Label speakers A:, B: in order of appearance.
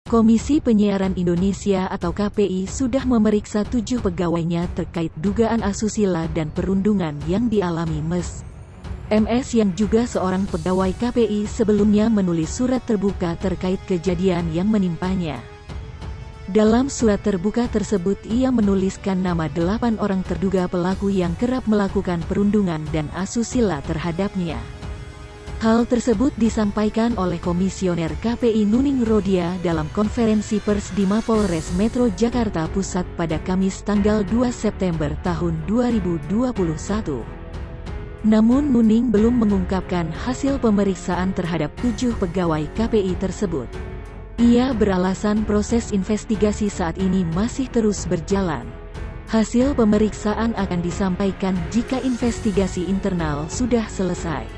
A: Komisi Penyiaran Indonesia atau KPI sudah memeriksa 7 pegawainya terkait dugaan asusila dan perundungan yang dialami MS yang juga seorang pegawai KPI sebelumnya menulis surat terbuka terkait kejadian yang menimpanya. Dalam surat terbuka tersebut ia menuliskan nama 8 orang terduga pelaku yang kerap melakukan perundungan dan asusila terhadapnya. Hal tersebut disampaikan oleh Komisioner KPI Nuning Rodia dalam konferensi pers di Mapolres Metro Jakarta Pusat pada Kamis tanggal 2 September tahun 2021. Namun Nuning belum mengungkapkan hasil pemeriksaan terhadap 7 pegawai KPI tersebut. Ia beralasan proses investigasi saat ini masih terus berjalan. Hasil pemeriksaan akan disampaikan jika investigasi internal sudah selesai.